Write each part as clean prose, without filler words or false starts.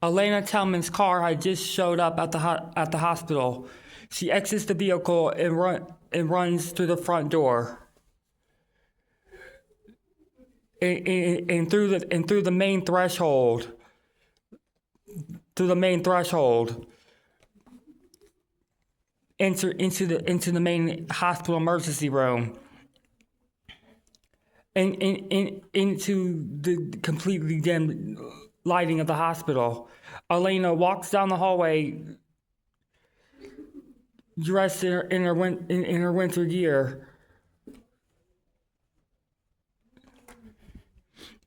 Orlaina Tillman's car had just showed up at the hospital. She exits the vehicle and runs to the front door. And through the main threshold. Enter into the main hospital emergency room. And into the completely dim lighting of the hospital. Orlaina walks down the hallway, dressed in her winter gear,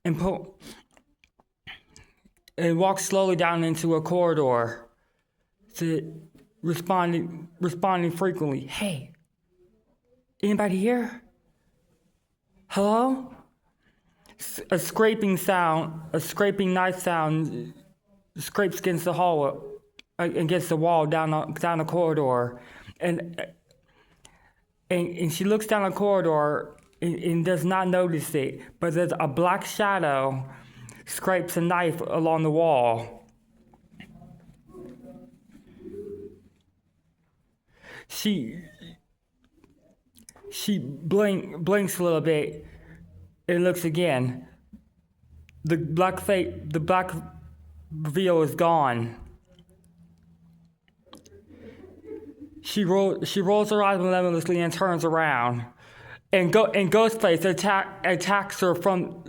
and walks slowly down into a corridor, responding frequently. Hey, anybody here? Hello? A scraping knife sound scrapes against the wall down the corridor, and she looks down the corridor and does not notice it, but there's a black shadow scrapes a knife along the wall. She blinks a little bit and looks again. The black veil is gone. She rolls her eyes malevolently and turns around. And Ghostface attacks her from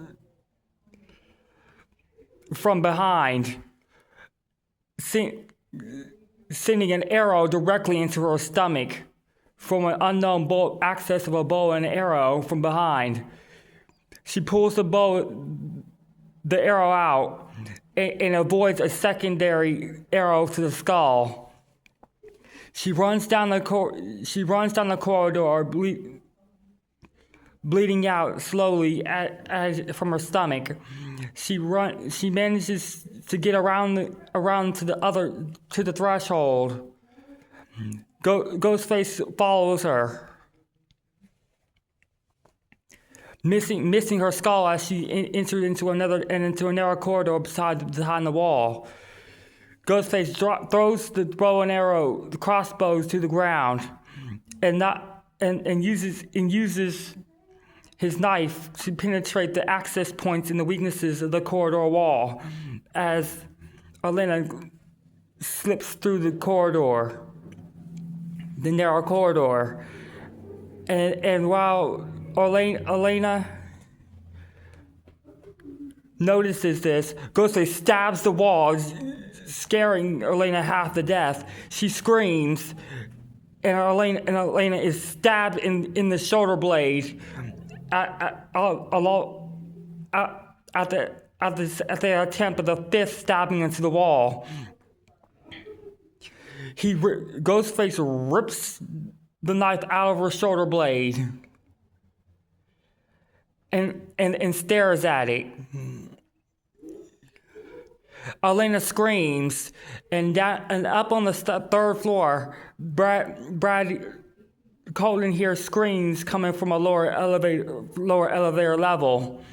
behind, sending an arrow directly into her stomach from an unknown access of a bow and arrow from behind. She pulls the arrow out and avoids a secondary arrow to the skull. She runs down the corridor, bleeding out slowly from her stomach. She manages to get around to the threshold. Ghostface follows her, missing her skull as she entered into a narrow corridor behind the wall. Ghostface throws the bow and arrow, the crossbows, to the ground, and uses his knife to penetrate the access points and the weaknesses of the corridor wall as Orlaina slips through the narrow corridor. And while Orlaina notices this, Ghostface stabs the wall, scaring Orlaina half to death. She screams, and Orlaina is stabbed in the shoulder blade at the attempt of the fifth stabbing into the wall. Ghostface rips the knife out of her shoulder blade and stares at it. Orlaina screams, and up on the third floor, Brad Colton hears screams coming from a lower elevator level.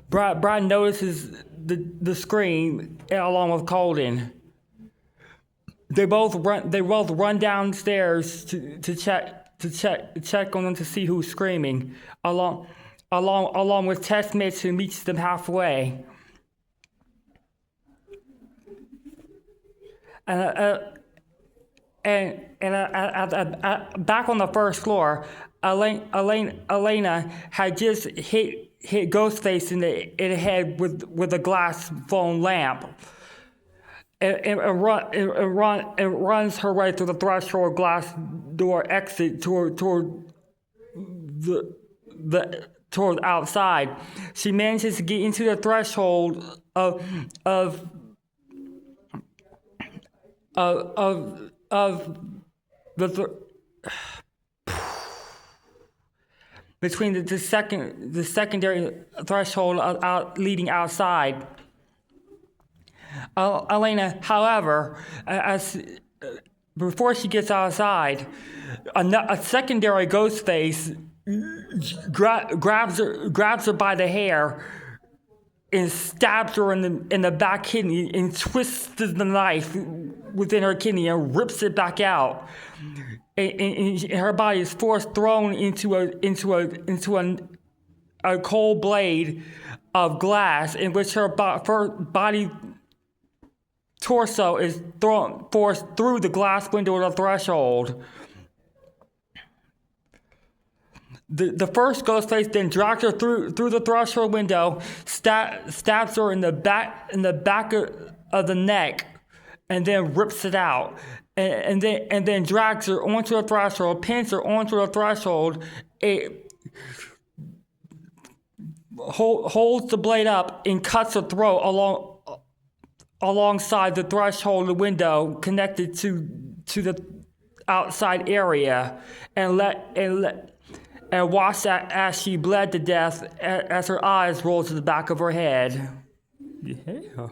Brad notices the scream along with Colton. They both run downstairs to check on them to see who's screaming, along with Tess Mitch, who meets them halfway. And back on the first floor, Orlaina had just hit Ghostface in the head with a glass phone lamp, and runs her way through the threshold glass door exit toward outside. She manages to get into the threshold between the secondary threshold leading outside. Orlaina, however, before she gets outside, a secondary Ghostface grabs her by the hair and stabs her in the back kidney and twists the knife within her kidney and rips it back out. And her body is thrown into a cold blade of glass, in which her body torso is forced through the glass window of the threshold. The first Ghostface then drags her through the threshold window, stabs her in the back of the neck, and then rips it out, and then drags her onto the threshold, pins her onto the threshold. It holds the blade up and cuts her throat alongside the threshold of the window connected to the outside area, and watched as she bled to death as her eyes rolled to the back of her head. Yeah.